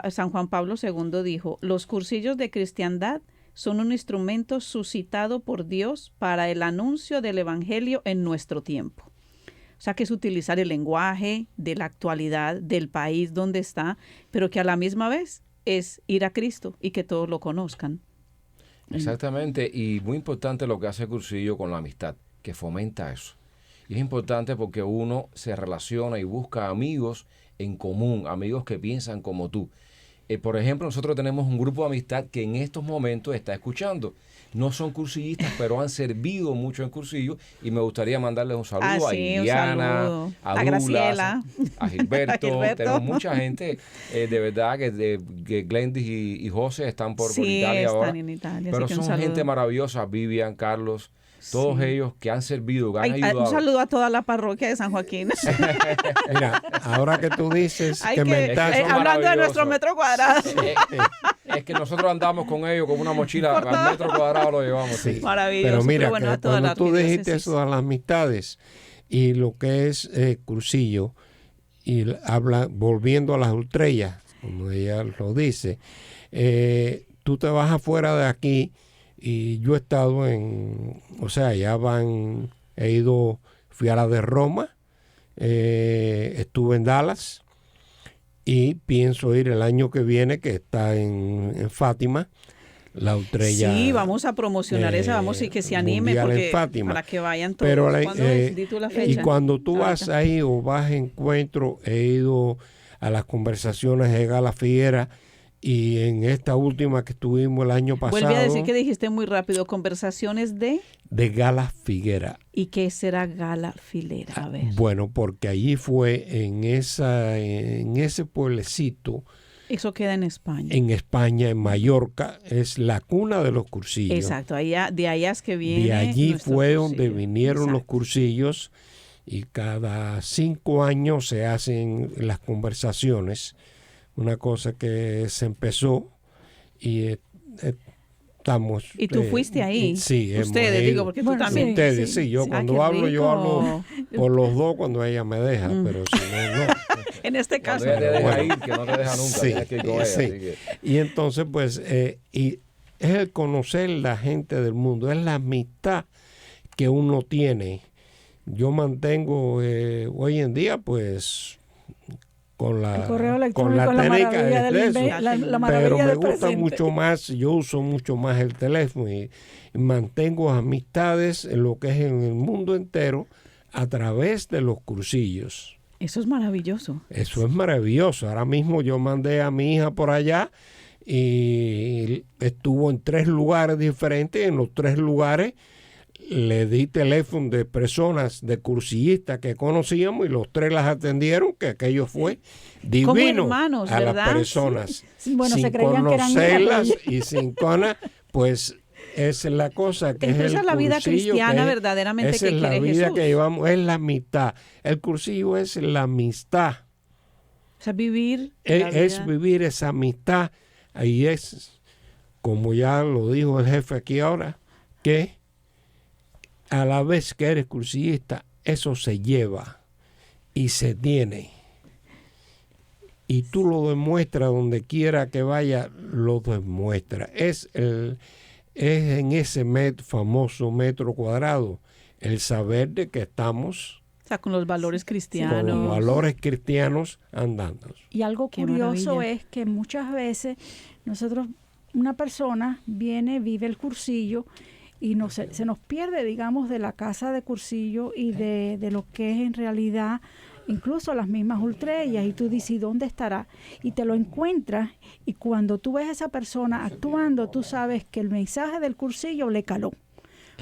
[SPEAKER 8] San Juan Pablo II dijo, los cursillos de cristiandad son un instrumento suscitado por Dios para el anuncio del evangelio en nuestro tiempo. O sea, que es utilizar el lenguaje de la actualidad, del país donde está, pero que a la misma vez es ir a Cristo y que todos lo conozcan.
[SPEAKER 5] Exactamente, y muy importante lo que hace Cursillo con la amistad, que fomenta eso. Y es importante porque uno se relaciona y busca amigos en común, amigos que piensan como tú. Por ejemplo, nosotros tenemos un grupo de amistad que en estos momentos está escuchando. No son cursillistas, pero han servido mucho en Cursillo y me gustaría mandarles un saludo a Iliana, a Douglas,
[SPEAKER 8] Graciela,
[SPEAKER 5] a Gilberto. Tenemos mucha gente, de verdad, que Glendis y José están por Italia ahora.
[SPEAKER 8] En Italia,
[SPEAKER 5] pero son gente maravillosa, Vivian, Carlos, todos ellos que han servido, que han ayudado.
[SPEAKER 8] Un saludo a toda la parroquia de San Joaquín.
[SPEAKER 6] Mira, ahora que tú dices que me estás...
[SPEAKER 8] hablando de nuestro metro cuadrado.
[SPEAKER 5] Es que nosotros andamos con ellos con una mochila al metro cuadrado, lo llevamos.
[SPEAKER 6] Sí.
[SPEAKER 8] Maravilloso.
[SPEAKER 6] Pero mira,
[SPEAKER 8] bueno,
[SPEAKER 6] que cuando tú dijiste eso de las amistades y lo que es Cursillo, y habla volviendo a las ultrellas, como ella lo dice, tú te vas afuera de aquí. Y yo he estado fui a la de Roma, estuve en Dallas y pienso ir el año que viene, que está en Fátima, la ultrella.
[SPEAKER 8] Sí, vamos a promocionar esa, vamos y que se anime porque para que vayan todos.
[SPEAKER 6] Pero
[SPEAKER 8] Di tú la fecha.
[SPEAKER 6] Y cuando tú vas ahí o vas a encuentro, he ido a las conversaciones de Gala Figuera. Y en esta última que estuvimos el año pasado...
[SPEAKER 8] Vuelve a decir que dijiste muy rápido, conversaciones de
[SPEAKER 6] Gala Figuera.
[SPEAKER 8] ¿Y qué será Gala Figuera? A ver.
[SPEAKER 6] Bueno, porque allí fue en ese pueblecito.
[SPEAKER 8] Eso queda en España.
[SPEAKER 6] En España, en Mallorca, es la cuna de los cursillos.
[SPEAKER 8] Exacto, de allá es que viene.
[SPEAKER 6] De allí fue
[SPEAKER 8] cursillo.
[SPEAKER 6] donde vinieron los cursillos y cada 5 años se hacen las conversaciones. Una cosa que se empezó y estamos...
[SPEAKER 8] ¿Y tú fuiste ahí?
[SPEAKER 6] Sí.
[SPEAKER 8] Ustedes, digo, porque tú también.
[SPEAKER 6] Ustedes, sí. Yo cuando hablo, yo hablo por los dos cuando ella me deja, pero si no, no.
[SPEAKER 8] En este caso.
[SPEAKER 5] Cuando ella te deja ir, que no te deja nunca.
[SPEAKER 6] Sí,
[SPEAKER 5] que ir con ella,
[SPEAKER 6] sí.
[SPEAKER 5] así que...
[SPEAKER 6] Y entonces, pues, y es el conocer la gente del mundo, es la amistad que uno tiene. Yo mantengo hoy en día, pues... con la técnica de eso, pero me gusta mucho más, yo uso mucho más el teléfono y mantengo amistades en lo que es en el mundo entero a través de los cursillos.
[SPEAKER 8] Eso es maravilloso.
[SPEAKER 6] Eso es maravilloso. Ahora mismo yo mandé a mi hija por allá y estuvo en 3 lugares diferentes. En los 3 lugares le di teléfono de personas, de cursillistas que conocíamos y los 3 las atendieron, que aquello fue divino.
[SPEAKER 8] Como hermanos,
[SPEAKER 6] a
[SPEAKER 8] ¿verdad?
[SPEAKER 6] las personas.
[SPEAKER 7] Sí. Bueno,
[SPEAKER 6] sin
[SPEAKER 7] se creían que eran
[SPEAKER 6] conocerlas y sin pues esa es la cosa que
[SPEAKER 8] entonces
[SPEAKER 6] es el
[SPEAKER 8] la vida
[SPEAKER 6] cursillo,
[SPEAKER 8] cristiana
[SPEAKER 6] que
[SPEAKER 8] verdaderamente
[SPEAKER 6] esa
[SPEAKER 8] que
[SPEAKER 6] es la
[SPEAKER 8] quiere
[SPEAKER 6] vida
[SPEAKER 8] Jesús.
[SPEAKER 6] que llevamos, es la amistad. El cursillo es la amistad.
[SPEAKER 8] O sea, vivir
[SPEAKER 6] es vivir esa amistad. Ahí es, como ya lo dijo el jefe aquí ahora, que a la vez que eres cursillista, eso se lleva y se tiene. Y tú lo demuestras donde quiera que vaya, lo demuestras. Es en ese famoso metro cuadrado el saber de que estamos...
[SPEAKER 8] O sea, con los valores cristianos.
[SPEAKER 6] Con los valores cristianos andando.
[SPEAKER 7] Y algo curioso es que muchas veces una persona vive el cursillo y se nos pierde, digamos, de la casa de cursillo y de lo que es en realidad... Incluso las mismas ultrellas, y tú dices, ¿y dónde estará? Y te lo encuentras, y cuando tú ves a esa persona actuando, tú sabes que el mensaje del cursillo le caló,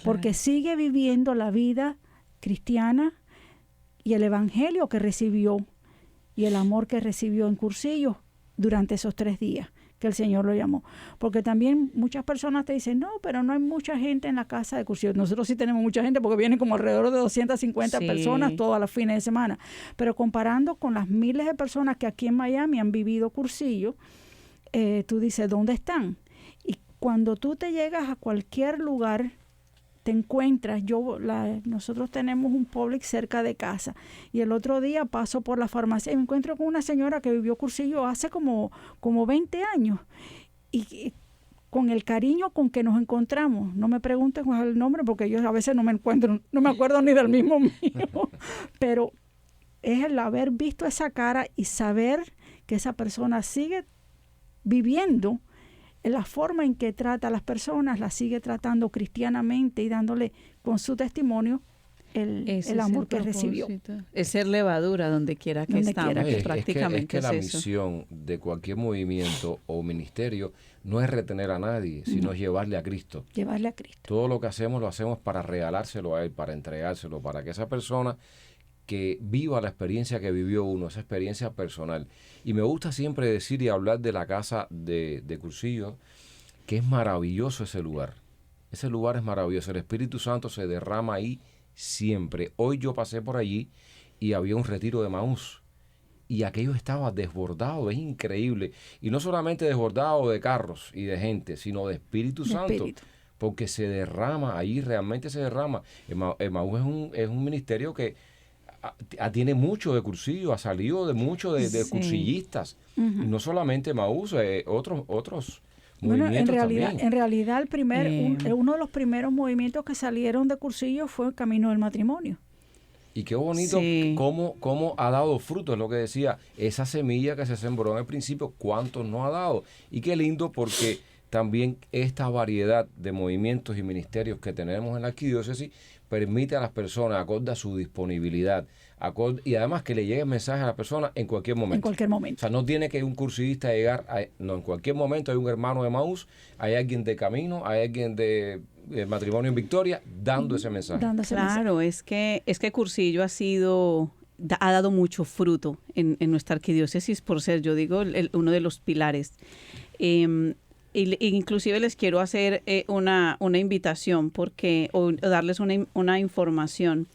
[SPEAKER 7] porque sigue viviendo la vida cristiana y el evangelio que recibió y el amor que recibió en cursillo durante esos 3 días que el Señor lo llamó. Porque también muchas personas te dicen, no, pero no hay mucha gente en la casa de cursillo. Nosotros sí tenemos mucha gente porque vienen como alrededor de 250 personas todas las fines de semana. Pero comparando con las miles de personas que aquí en Miami han vivido cursillo, tú dices, ¿dónde están? Y cuando tú te llegas a cualquier lugar, te encuentras, nosotros tenemos un Publix cerca de casa, y el otro día paso por la farmacia y me encuentro con una señora que vivió cursillo hace como 20 años, y con el cariño con que nos encontramos. No me pregunten cuál es el nombre porque yo a veces no me acuerdo ni del mismo mío, pero es el haber visto esa cara y saber que esa persona sigue viviendo la forma en que trata a las personas, las sigue tratando cristianamente y dándole con su testimonio el amor que recibió.
[SPEAKER 8] Es ser levadura donde quiera que estamos. Prácticamente
[SPEAKER 5] es que la misión de cualquier movimiento o ministerio no es retener a nadie, sino llevarle a Cristo.
[SPEAKER 7] Llevarle a Cristo.
[SPEAKER 5] Todo lo que hacemos lo hacemos para regalárselo a Él, para entregárselo, para que esa persona que viva la experiencia que vivió uno, esa experiencia personal. Y me gusta siempre decir y hablar de la casa de Cursillo, que es maravilloso ese lugar. Ese lugar es maravilloso. El Espíritu Santo se derrama ahí siempre. Hoy yo pasé por allí y había un retiro de Emaús. Y aquello estaba desbordado, es increíble. Y no solamente desbordado de carros y de gente, sino de Espíritu Santo. Porque se derrama, ahí realmente se derrama. Emaús es un ministerio que tiene mucho de cursillo, ha salido de mucho de cursillistas. Y no solamente Emaús, otros movimientos también.
[SPEAKER 7] En realidad uno de los primeros movimientos que salieron de cursillo fue el Camino del Matrimonio.
[SPEAKER 5] Y qué bonito cómo ha dado fruto, es lo que decía, esa semilla que se sembró en el principio, cuánto no ha dado. Y qué lindo porque también esta variedad de movimientos y ministerios que tenemos en la arquidiócesis permite a las personas, acorde a su disponibilidad, y además que le lleguen mensajes a las personas en cualquier momento.
[SPEAKER 7] En cualquier momento.
[SPEAKER 5] O sea, no tiene que un cursillista llegar, en cualquier momento hay un hermano de Emaús, hay alguien de Camino, hay alguien de Matrimonio en Victoria, dando ese mensaje.
[SPEAKER 8] Claro, es que Cursillo ha dado mucho fruto en nuestra arquidiócesis por ser, yo digo, uno de los pilares. Inclusive les quiero hacer una invitación o darles una información.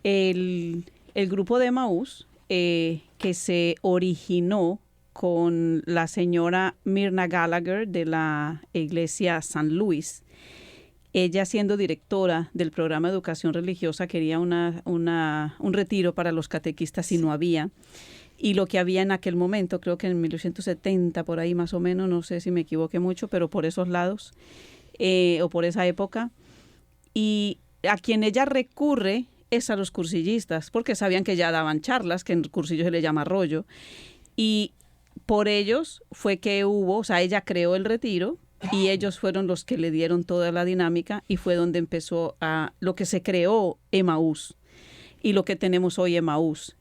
[SPEAKER 8] El grupo de Emaús que se originó con la señora Myrna Gallagher de la iglesia San Luis. Ella, siendo directora del programa de educación religiosa, quería un retiro para los catequistas y no había. Y lo que había en aquel momento, creo que en 1970, por ahí más o menos, no sé si me equivoqué mucho, pero por esos lados, o por esa época. Y a quien ella recurre es a los cursillistas, porque sabían que ya daban charlas, que en cursillo se le llama rollo. Y por ellos fue que ella creó el retiro y ellos fueron los que le dieron toda la dinámica y fue donde empezó lo que se creó Emaús. Y lo que tenemos hoy Emaús.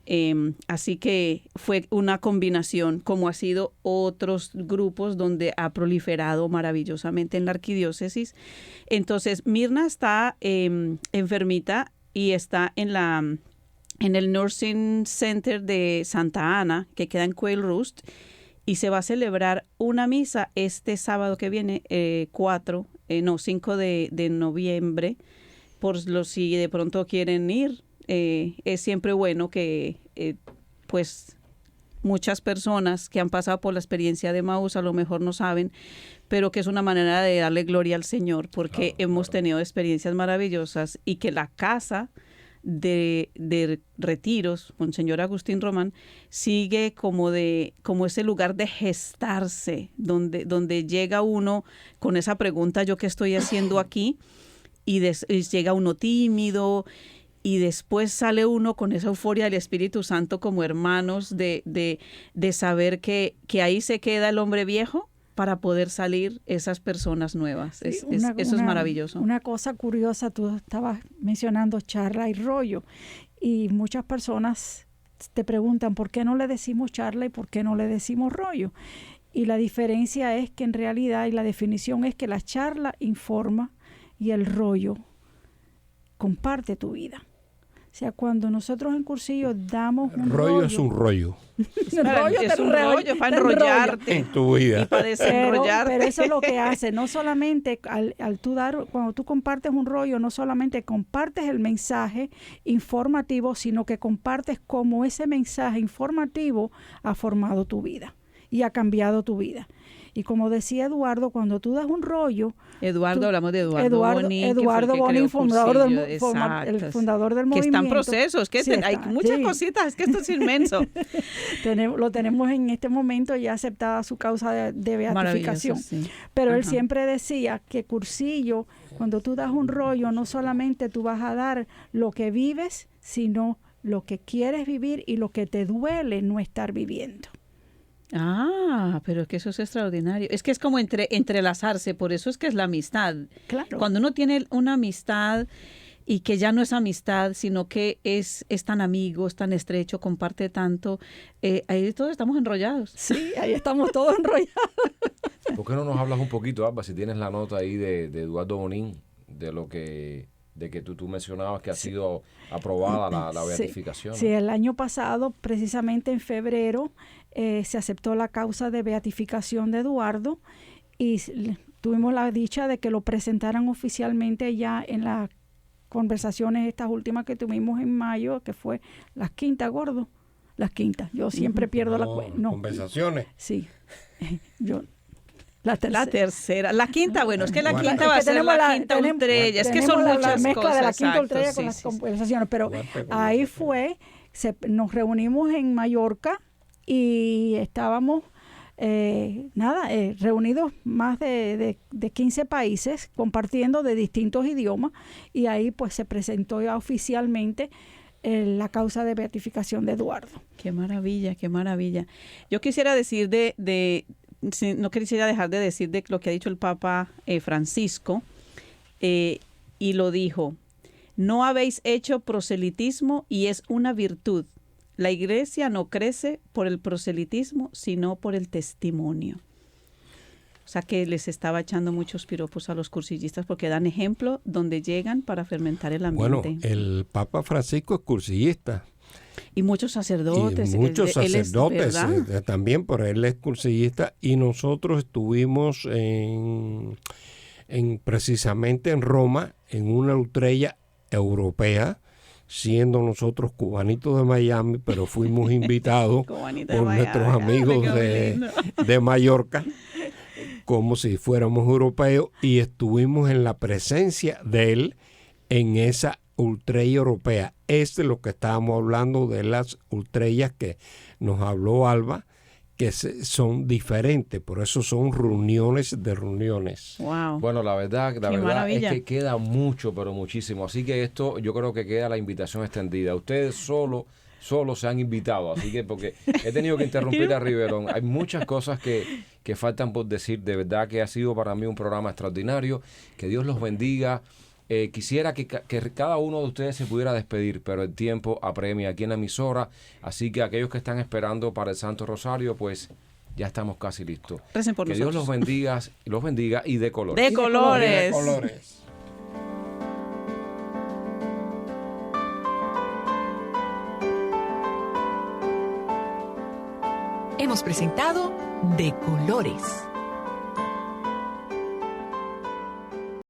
[SPEAKER 8] Así que fue una combinación, como ha sido otros grupos donde ha proliferado maravillosamente en la arquidiócesis. Entonces, Myrna está enfermita y está en el Nursing Center de Santa Ana, que queda en Quail Roost, y se va a celebrar una misa este sábado que viene, 5 de noviembre, por si de pronto quieren ir. Es siempre bueno que muchas personas que han pasado por la experiencia de Emaús a lo mejor no saben, pero que es una manera de darle gloria al Señor, porque hemos tenido experiencias maravillosas y que la casa de retiros, Monseñor Agustín Román, sigue como ese lugar de gestarse, donde llega uno con esa pregunta, ¿yo qué estoy haciendo aquí? Y llega uno tímido, y después sale uno con esa euforia del Espíritu Santo como hermanos, de saber que ahí se queda el hombre viejo para poder salir esas personas nuevas. Eso es maravilloso.
[SPEAKER 7] Una cosa curiosa, tú estabas mencionando charla y rollo, y muchas personas te preguntan por qué no le decimos charla y por qué no le decimos rollo. Y la diferencia es que en realidad, y la definición es que la charla informa y el rollo comparte tu vida. O sea, cuando nosotros en Cursillo damos un rollo...
[SPEAKER 6] es un rollo.
[SPEAKER 8] Es un rollo para enrollarte
[SPEAKER 6] en tu vida.
[SPEAKER 8] Y para desenrollarte.
[SPEAKER 7] Pero eso es lo que hace. No solamente cuando tú compartes un rollo, no solamente compartes el mensaje informativo, sino que compartes cómo ese mensaje informativo ha formado tu vida y ha cambiado tu vida. Y como decía Eduardo, cuando tú das un rollo...
[SPEAKER 8] hablamos de Eduardo Bonín.
[SPEAKER 7] Eduardo Bonín, fundador del movimiento.
[SPEAKER 8] Que está en proceso, es que hay muchas cositas, es que esto es inmenso.
[SPEAKER 7] Lo tenemos en este momento ya aceptada su causa de beatificación.
[SPEAKER 8] Sí.
[SPEAKER 7] Pero él siempre decía que Cursillo, cuando tú das un rollo, no solamente tú vas a dar lo que vives, sino lo que quieres vivir y lo que te duele no estar viviendo.
[SPEAKER 8] Pero es que eso es extraordinario. Es que es como entrelazarse, por eso es que es la amistad.
[SPEAKER 7] Claro.
[SPEAKER 8] Cuando uno tiene una amistad y que ya no es amistad, sino que es tan amigo, es tan estrecho, comparte tanto, ahí todos estamos enrollados.
[SPEAKER 7] Sí, ahí estamos todos enrollados.
[SPEAKER 5] ¿Por qué no nos hablas un poquito, Alba, si tienes la nota ahí de Eduardo Bonín, de que tú mencionabas que ha sido aprobada la beatificación?
[SPEAKER 7] Sí, el año pasado, precisamente en febrero, se aceptó la causa de beatificación de Eduardo y tuvimos la dicha de que lo presentaran oficialmente ya en las conversaciones estas últimas que tuvimos en mayo, que fue las quintas, Gordo. Las quintas. Yo siempre pierdo la cuenta. No.
[SPEAKER 6] ¿Conversaciones?
[SPEAKER 7] Sí. La
[SPEAKER 8] tercera. La quinta, bueno, es que la quinta va a ser la quinta ultrella. Es que son muchas
[SPEAKER 7] mezcla
[SPEAKER 8] cosas.
[SPEAKER 7] De la quinta ultrella con las conversaciones. Pero ahí nos reunimos en Mallorca y estábamos, reunidos más de 15 países, compartiendo de distintos idiomas. Y ahí pues se presentó ya oficialmente la causa de beatificación de Eduardo.
[SPEAKER 8] Qué maravilla, qué maravilla. Yo quisiera decir no quisiera dejar de decir de lo que ha dicho el Papa Francisco, y lo dijo: no habéis hecho proselitismo y es una virtud. La iglesia no crece por el proselitismo, sino por el testimonio. O sea que les estaba echando muchos piropos a los cursillistas porque dan ejemplo donde llegan para fermentar el ambiente.
[SPEAKER 6] Bueno, el Papa Francisco es cursillista.
[SPEAKER 8] Y muchos sacerdotes.
[SPEAKER 6] También, pero él es cursillista y nosotros estuvimos precisamente en Roma, en una ultrella europea, siendo nosotros cubanitos de Miami, pero fuimos invitados por nuestros amigos de Mallorca, como si fuéramos europeos, y estuvimos en la presencia de él en esa ultrella europea. Es de lo que estábamos hablando, de las ultrellas que nos habló Alba, que son diferentes, por eso son reuniones de reuniones.
[SPEAKER 8] Wow.
[SPEAKER 5] Bueno, la verdad es que queda mucho, pero muchísimo. Así que esto, yo creo que queda la invitación extendida. Ustedes solo se han invitado, así que porque he tenido que interrumpir a Riverón. Hay muchas cosas que faltan por decir. De verdad que ha sido para mí un programa extraordinario. Que Dios los bendiga. Quisiera que cada uno de ustedes se pudiera despedir, pero el tiempo apremia aquí en la emisora, así que aquellos que están esperando para el Santo Rosario, pues ya estamos casi listos.
[SPEAKER 8] Recen por nosotros.
[SPEAKER 5] Dios los bendiga y de colores.
[SPEAKER 8] De colores.
[SPEAKER 4] Hemos presentado De Colores.